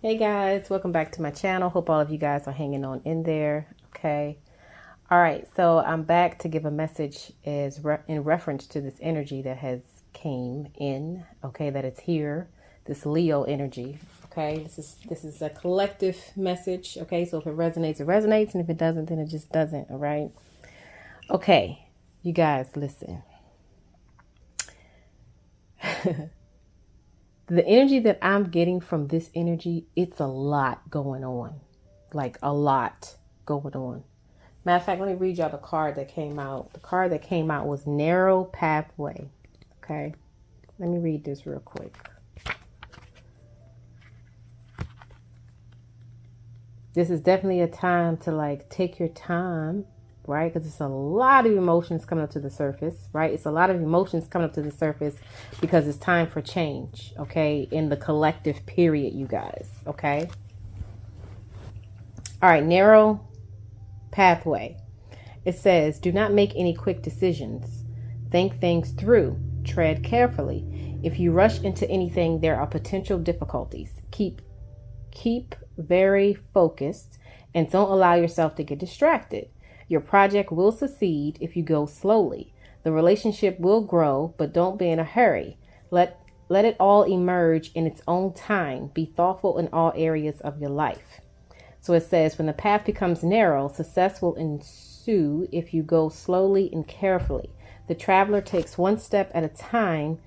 Hey guys, welcome back to my channel. Hope all of you guys are hanging on in there. Okay. All right. So I'm back to give a message in reference to this energy that has came in. Okay. That it's here. This Leo energy. Okay. This is a collective message. Okay. So if it resonates, it resonates. And if it doesn't, then it just doesn't. All right. Okay. You guys listen. The energy that I'm getting from this energy, it's a lot going on. Like a lot going on. Matter of fact, let me read y'all the card that came out. The card that came out was Narrow Pathway. Okay. Let me read this real quick. This is definitely a time to like take your time, right? Because it's a lot of emotions coming up to the surface, right? It's a lot of emotions coming up to the surface because it's time for change, okay? In the collective period, you guys, okay? All right, Narrow Pathway. It says, do not make any quick decisions. Think things through. Tread carefully. If you rush into anything, there are potential difficulties. Keep very focused and don't allow yourself to get distracted. Your project will succeed if you go slowly. The relationship will grow, but don't be in a hurry. Let it all emerge in its own time. Be thoughtful in all areas of your life. So it says, when the path becomes narrow, success will ensue if you go slowly and carefully. The traveler takes one step at a time.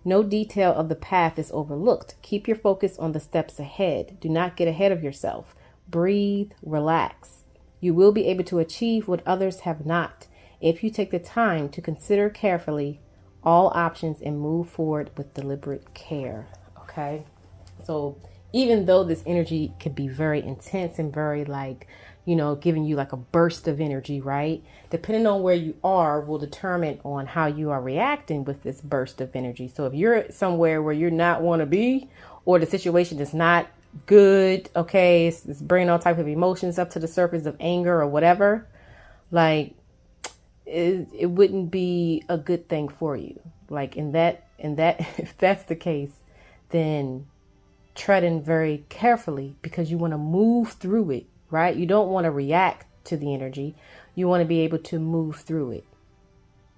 No detail of the path is overlooked. Keep your focus on the steps ahead. Do not get ahead of yourself. Breathe, relax. You will be able to achieve what others have not if you take the time to consider carefully all options and move forward with deliberate care. Okay? So even though this energy could be very intense and very like, you know, giving you like a burst of energy, right? Depending on where you are will determine on how you are reacting with this burst of energy. So if you're somewhere where you're not want to be, or the situation is not good, okay, it's bringing all type of emotions up to the surface of anger or whatever, like it wouldn't be a good thing for you. Like in that if that's the case, then treading very carefully because you want to move through it, right? You don't want to react to the energy. You want to be able to move through it,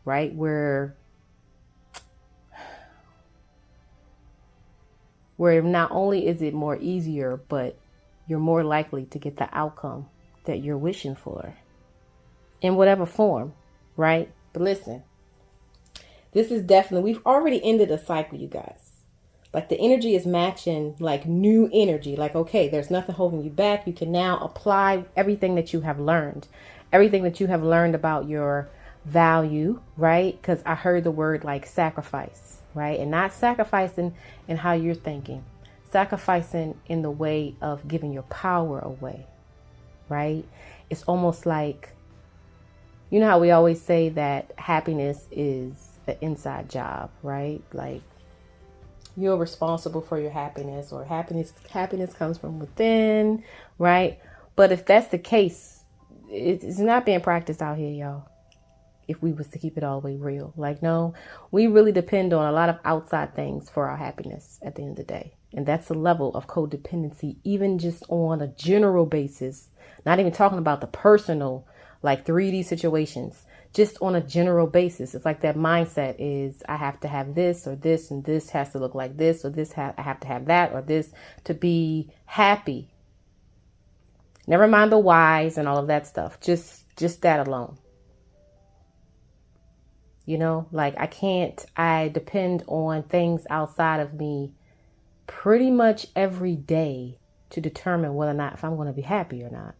right? Where not only is it more easier, but you're more likely to get the outcome that you're wishing for in whatever form, right? But listen, this is definitely, we've already ended a cycle, you guys. Like the energy is matching like new energy. Like, okay, there's nothing holding you back. You can now apply everything that you have learned. Everything that you have learned about your value, right? Because I heard the word like sacrifice, right? And not sacrificing in how you're thinking. Sacrificing in the way of giving your power away, right? It's almost like, you know how we always say that happiness is an inside job, right? Like, you're responsible for your happiness, or happiness comes from within, right? But if that's the case, it's not being practiced out here, y'all. If we was to keep it all the way real, like, no, we really depend on a lot of outside things for our happiness at the end of the day. And that's the level of codependency, even just on a general basis, not even talking about the personal, like 3D situations. Just on a general basis, it's like that mindset is I have to have this or this, and this has to look like this, or this I have to have that or this to be happy. Never mind the whys and all of that stuff. Just that alone. You know, like I depend on things outside of me pretty much every day to determine whether or not if I'm going to be happy or not.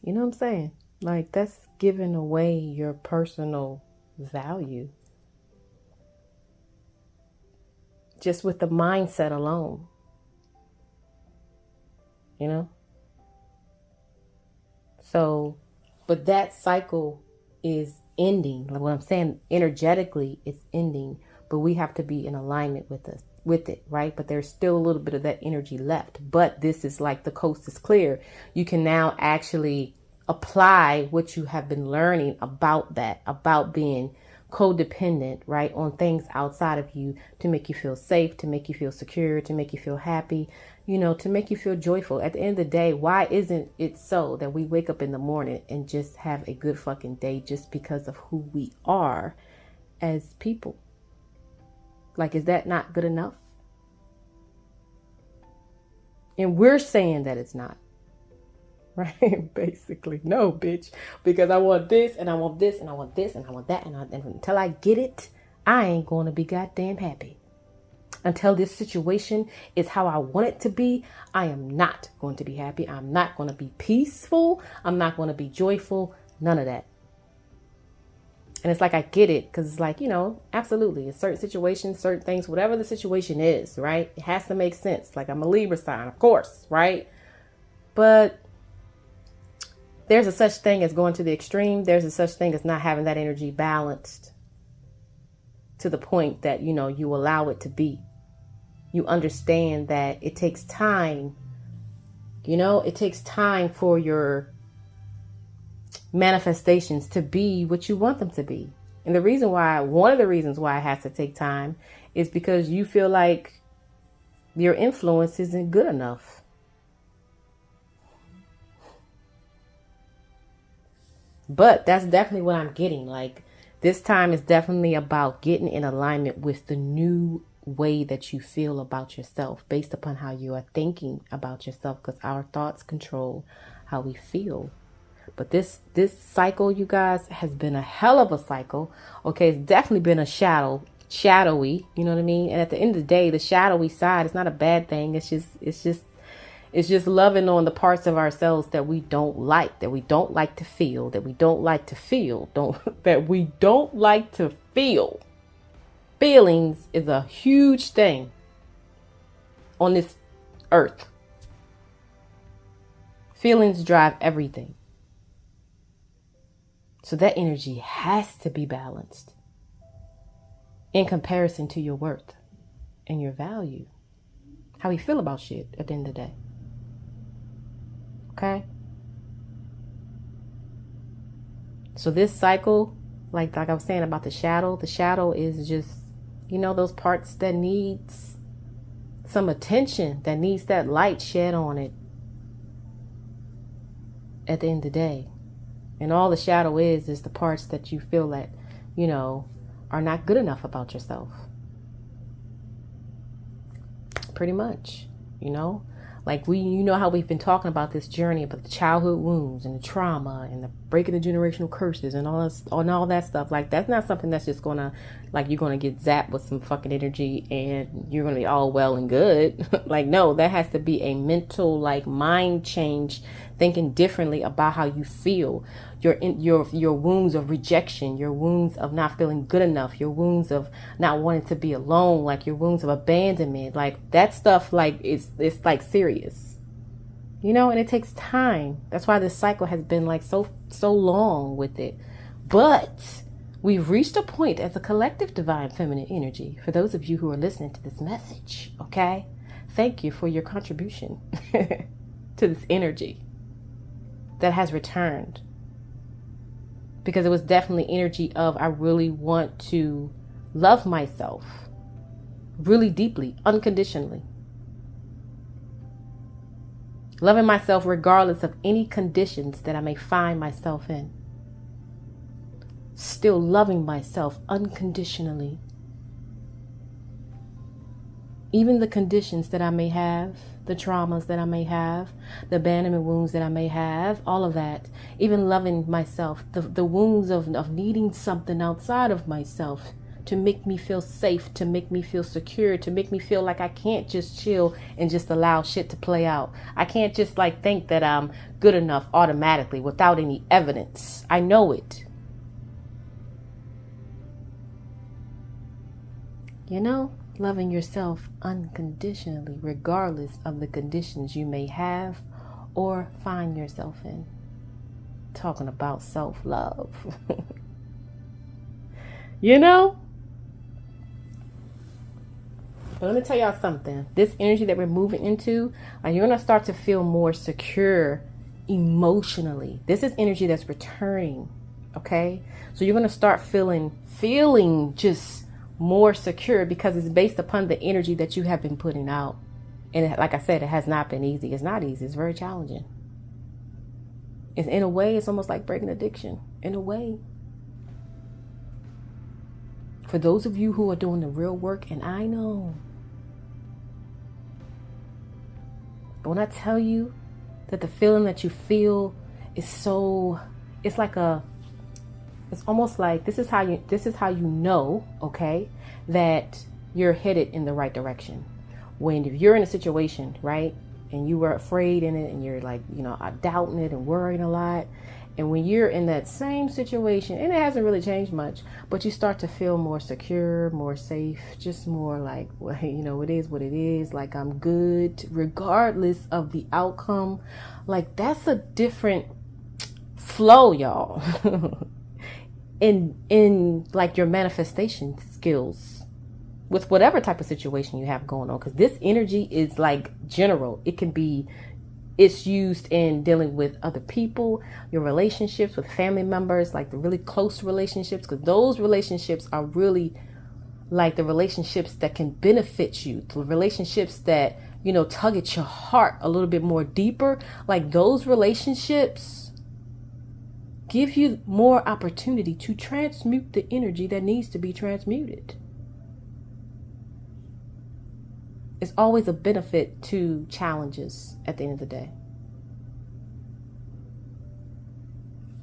You know what I'm saying? Like, that's giving away your personal value. Just with the mindset alone. You know? So, but that cycle is ending. Like what I'm saying, energetically, it's ending. But we have to be in alignment with it, right? But there's still a little bit of that energy left. But this is like the coast is clear. You can now actually apply what you have been learning about that, about being codependent, right, on things outside of you to make you feel safe, to make you feel secure, to make you feel happy, you know, to make you feel joyful. At the end of the day, why isn't it so that we wake up in the morning and just have a good fucking day just because of who we are as people? Like, is that not good enough? And we're saying that it's not. Right? Basically, no, bitch. Because I want this, and I want this, and I want this, and I want that, and until I get it, I ain't going to be goddamn happy. Until this situation is how I want it to be, I am not going to be happy. I'm not going to be peaceful. I'm not going to be joyful. None of that. And it's like, I get it, because it's like, you know, absolutely, in certain situations, certain things, whatever the situation is, right? It has to make sense. Like, I'm a Libra sign, of course, right? But there's a such thing as going to the extreme. There's a such thing as not having that energy balanced to the point that, you know, you allow it to be. You understand that it takes time. You know, it takes time for your manifestations to be what you want them to be. And the reason why, one of the reasons why it has to take time is because you feel like your influence isn't good enough. But that's definitely what I'm getting. Like, this time is definitely about getting in alignment with the new way that you feel about yourself based upon how you are thinking about yourself, because our thoughts control how we feel. But this cycle, you guys, has been a hell of a cycle. Okay, it's definitely been a shadowy, you know what I mean? And at the end of the day, the shadowy side is not a bad thing. It's just loving on the parts of ourselves that we don't like to feel, that we don't like to feel. Feelings is a huge thing on this earth. Feelings drive everything. So that energy has to be balanced in comparison to your worth and your value. How we feel about shit at the end of the day. Okay? So this cycle, like I was saying about the shadow is just, you know, those parts that needs some attention, that needs that light shed on it at the end of the day. And all the shadow is the parts that you feel that, you know, are not good enough about yourself. Pretty much, you know, like you know how we've been talking about this journey about the childhood wounds and the trauma and the breaking the generational curses and all that stuff. Like, that's not something that's just gonna, like, you're gonna get zapped with some fucking energy and you're gonna be all well and good. Like, no, that has to be a mental, like, mind change, thinking differently about how you feel. Your wounds of rejection, your wounds of not feeling good enough, your wounds of not wanting to be alone, like your wounds of abandonment, like that stuff, like it's like serious, you know, and it takes time. That's why this cycle has been like so long with it. But we've reached a point as a collective divine feminine energy. For those of you who are listening to this message, okay, thank you for your contribution to this energy that has returned. Because it was definitely energy of, I really want to love myself really deeply, unconditionally. Loving myself regardless of any conditions that I may find myself in. Still loving myself unconditionally. Even the conditions that I may have, the traumas that I may have, the abandonment wounds that I may have, all of that. Even loving myself, the wounds of needing something outside of myself to make me feel safe, to make me feel secure, to make me feel like I can't just chill and just allow shit to play out. I can't just like think that I'm good enough automatically without any evidence. I know it. You know? Loving yourself unconditionally, regardless of the conditions you may have or find yourself in. Talking about self-love. You know? But let me tell y'all something. This energy that we're moving into, like, you're going to start to feel more secure emotionally. This is energy that's returning Okay. So you're going to start feeling just more secure because it's based upon the energy that you have been putting out. And like I said, it has not been easy. It's not easy. It's very challenging. In a way, it's almost like breaking addiction. In a way. For those of you who are doing the real work, and I know. But when I tell you that the feeling that you feel is so, it's almost like this is how you know, okay, that you're headed in the right direction. When if you're in a situation, right, and you were afraid in it and you're like, doubting it and worrying a lot. And when you're in that same situation, and it hasn't really changed much, but you start to feel more secure, more safe, just more like, well, it is what it is. Like, I'm good regardless of the outcome. Like, that's a different flow, y'all. in like your manifestation skills with whatever type of situation you have going on, because this energy is like general. It's used in dealing with other people, your relationships with family members, like the really close relationships, because those relationships are really like the relationships that can benefit you, the relationships that, tug at your heart a little bit more deeper. Like, those relationships give you more opportunity to transmute the energy that needs to be transmuted. It's always a benefit to challenges at the end of the day.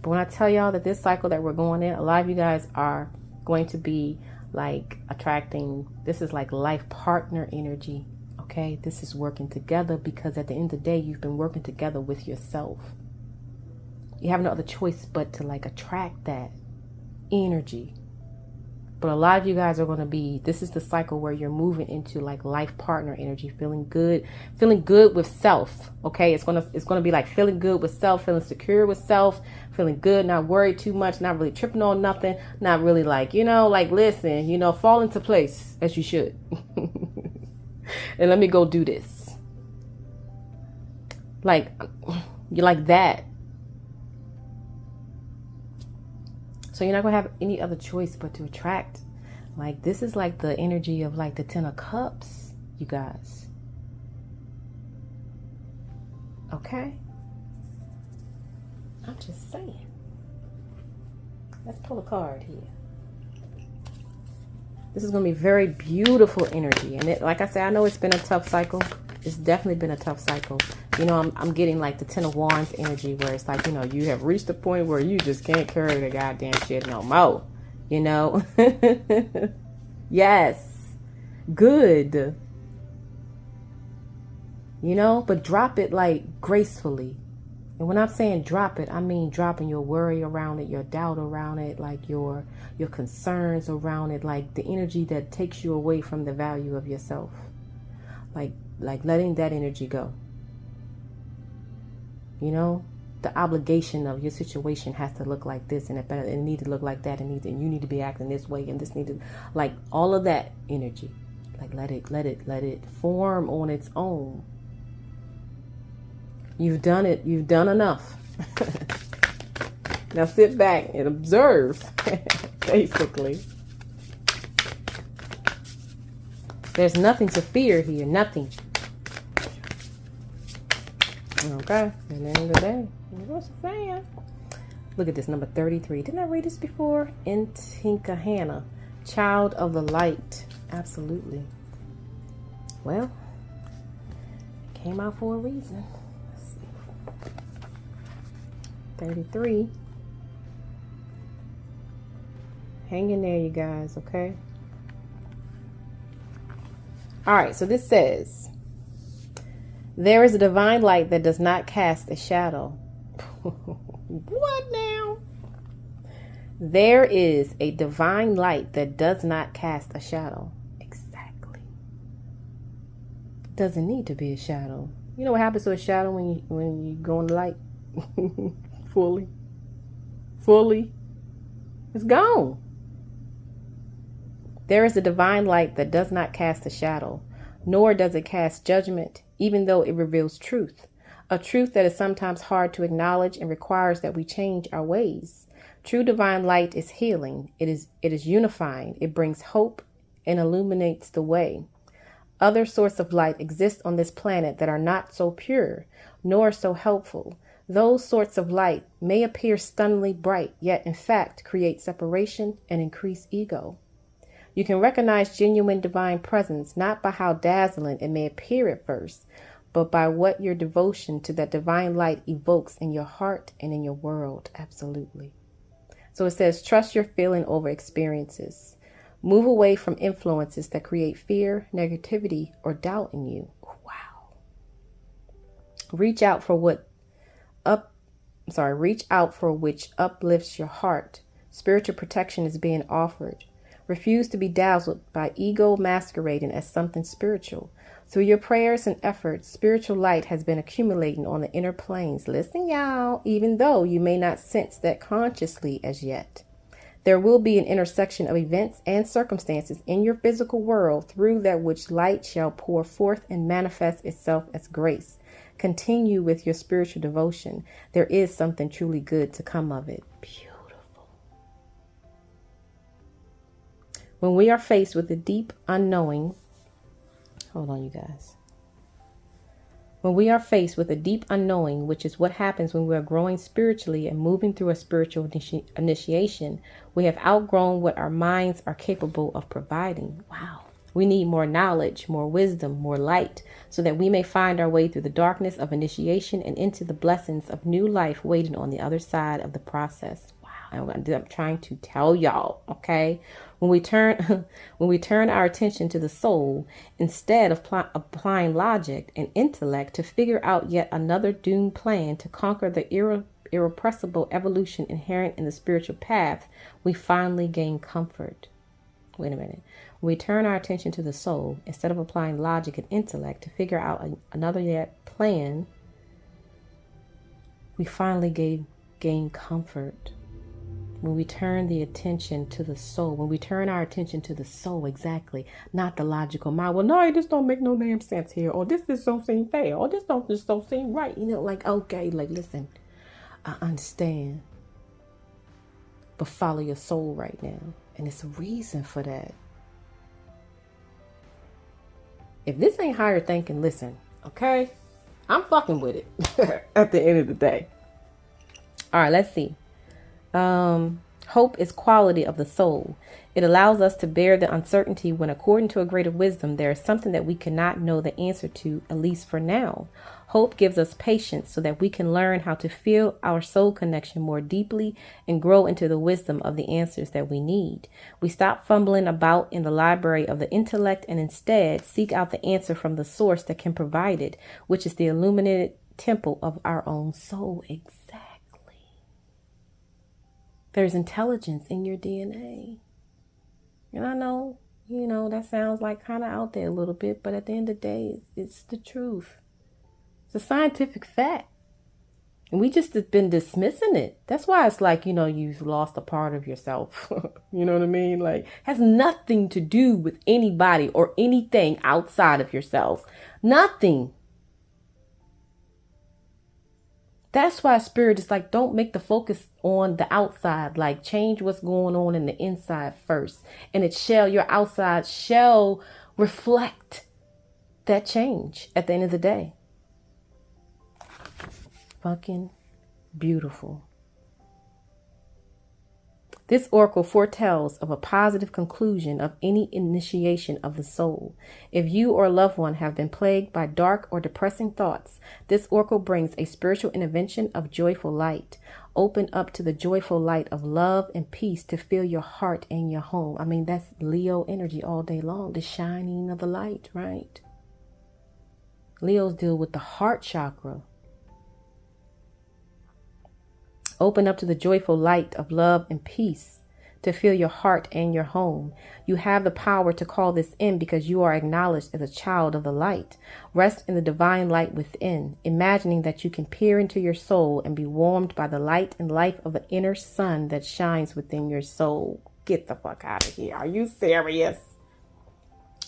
But when I tell y'all that this cycle that we're going in, a lot of you guys are going to be like attracting, this is like life partner energy. Okay, this is working together, because at the end of the day, you've been working together with yourself. You have no other choice but to like attract that energy. But a lot of you guys are going to be, this is the cycle where you're moving into like life partner energy, feeling good with self. Okay. It's going to be like feeling good with self, feeling secure with self, feeling good, not worried too much, not really tripping on nothing, not really like, listen, fall into place as you should. And let me go do this. Like, you like that. So you're not going to have any other choice but to attract. Like, this is like the energy of like the 10 of Cups, you guys. Okay? I'm just saying. Let's pull a card here. This is going to be very beautiful energy. And like I said, I know it's been a tough cycle. It's definitely been a tough cycle. I'm getting like the 10 of Wands energy, where it's like, you have reached a point where you just can't carry the goddamn shit no more. Yes. Good. But drop it like gracefully. And when I'm saying drop it, I mean dropping your worry around it, your doubt around it, like your concerns around it, like the energy that takes you away from the value of yourself. Like letting that energy go. The obligation of your situation has to look like this, and it need to look like that, and you need to be acting this way, and this need to, like, all of that energy. Like, let it form on its own. You've done it. You've done enough. Now sit back and observe, basically. There's nothing to fear here. Nothing. Okay. At the end of the day, what's it saying? Look at this, number 33. Didn't I read this before? Intinka Hannah, child of the light. Absolutely. Well, it came out for a reason. Let's see. 33. Hang in there, you guys, okay? All right, so this says, there is a divine light that does not cast a shadow. What now? There is a divine light that does not cast a shadow. Exactly. Doesn't need to be a shadow. You know what happens to a shadow when you go in the light? Fully. It's gone. There is a divine light that does not cast a shadow, nor does it cast judgment, even though it reveals truth. A truth that is sometimes hard to acknowledge and requires that we change our ways. True divine light is healing. It is unifying. It brings hope and illuminates the way. Other sorts of light exist on this planet that are not so pure, nor so helpful. Those sorts of light may appear stunningly bright, yet in fact create separation and increase ego. You can recognize genuine divine presence not by how dazzling it may appear at first, but by what your devotion to that divine light evokes in your heart and in your world. Absolutely. So it says, trust your feeling over experiences. Move away from influences that create fear, negativity, or doubt in you. Wow. Reach out for which uplifts your heart. Spiritual protection is being offered. Refuse to be dazzled by ego masquerading as something spiritual. Through your prayers and efforts, spiritual light has been accumulating on the inner planes. Listen, y'all, even though you may not sense that consciously as yet. There will be an intersection of events and circumstances in your physical world through that which light shall pour forth and manifest itself as grace. Continue with your spiritual devotion. There is something truly good to come of it. Beautiful. When we are faced with the deep unknowing, hold on, you guys. When we are faced with a deep unknowing, which is what happens when we are growing spiritually and moving through a spiritual initiation, we have outgrown what our minds are capable of providing. Wow. We need more knowledge, more wisdom, more light, so that we may find our way through the darkness of initiation and into the blessings of new life waiting on the other side of the process. Wow. I'm trying to tell y'all, okay? When we turn our attention to the soul, instead of applying logic and intellect to figure out yet another doomed plan to conquer the irrepressible evolution inherent in the spiritual path, we finally gain comfort. Wait a minute. When we turn our attention to the soul, instead of applying logic and intellect to figure out another yet plan, we finally gain comfort. When we turn the attention to the soul, when we turn our attention to the soul, exactly, not the logical mind. Well, no, this don't make no damn sense here, or this just don't seem fair, or this just don't seem right. You know, like, okay, like, listen, I understand, but follow your soul right now, and it's a reason for that. If this ain't higher thinking, listen, okay, I'm fucking with it at the end of the day. All right, let's see. Hope is quality of the soul. It allows us to bear the uncertainty when, according to a greater wisdom, there is something that we cannot know the answer to, at least for now. Hope gives us patience so that we can learn how to feel our soul connection more deeply and grow into the wisdom of the answers that we need. We stop fumbling about in the library of the intellect and instead seek out the answer from the source that can provide it, which is the illuminated temple of our own soul. Exactly. There's intelligence in your DNA. And I know, that sounds like kind of out there a little bit, but at the end of the day, it's the truth. It's a scientific fact. And we just have been dismissing it. That's why it's like, you've lost a part of yourself. You know what I mean? Like, has nothing to do with anybody or anything outside of yourself. Nothing. That's why spirit is like, don't make the focus on the outside. Like, change what's going on in the inside first. And your outside shall reflect that change at the end of the day. Fucking beautiful. This oracle foretells of a positive conclusion of any initiation of the soul. If you or a loved one have been plagued by dark or depressing thoughts, this oracle brings a spiritual intervention of joyful light. Open up to the joyful light of love and peace to fill your heart and your home. I mean, that's Leo energy all day long, the shining of the light, right? Leos deal with the heart chakra. Open up to the joyful light of love and peace to fill your heart and your home. You have the power to call this in because you are acknowledged as a child of the light. Rest in the divine light within, imagining that you can peer into your soul and be warmed by the light and life of an inner sun that shines within your soul. Get the fuck out of here. Are you serious?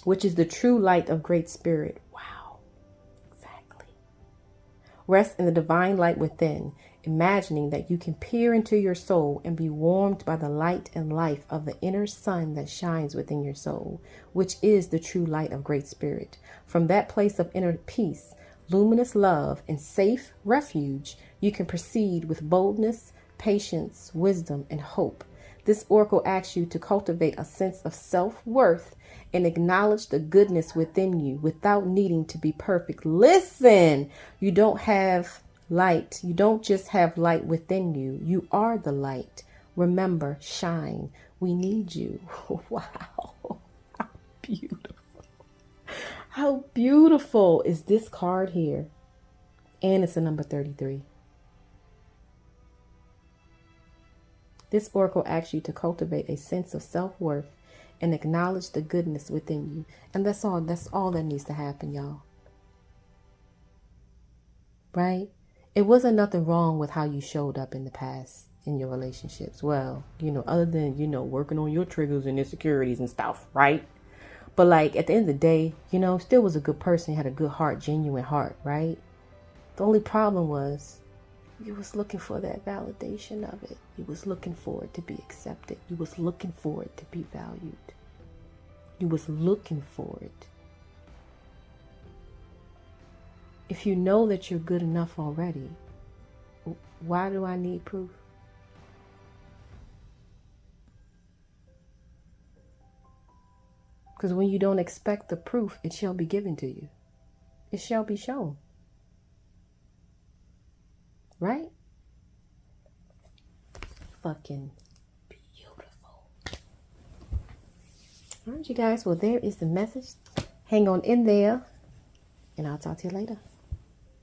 Which is the true light of Great Spirit. Wow. Exactly. Rest in the divine light within. imagining that you can peer into your soul and be warmed by the light and life of the inner sun that shines within your soul, which is the true light of Great Spirit. From that place of inner peace, luminous love, and safe refuge, you can proceed with boldness, patience, wisdom, and hope. This oracle asks you to cultivate a sense of self-worth and acknowledge the goodness within you without needing to be perfect. Listen, you don't have light. You don't just have light within you. You are the light. Remember, shine. We need you. Wow. How beautiful. How beautiful is this card here? And it's a number 33. This oracle asks you to cultivate a sense of self-worth and acknowledge the goodness within you. And that's all that needs to happen, y'all. Right? It wasn't nothing wrong with how you showed up in the past in your relationships. Well, other than, working on your triggers and insecurities and stuff, right? But like at the end of the day, still was a good person, had a good heart, genuine heart, right? The only problem was you was looking for that validation of it. You was looking for it to be accepted. You was looking for it to be valued. You was looking for it. If you know that you're good enough already, why do I need proof? Because when you don't expect the proof, it shall be given to you. It shall be shown. Right? Fucking beautiful. All right, you guys. Well, there is the message. Hang on in there, and I'll talk to you later.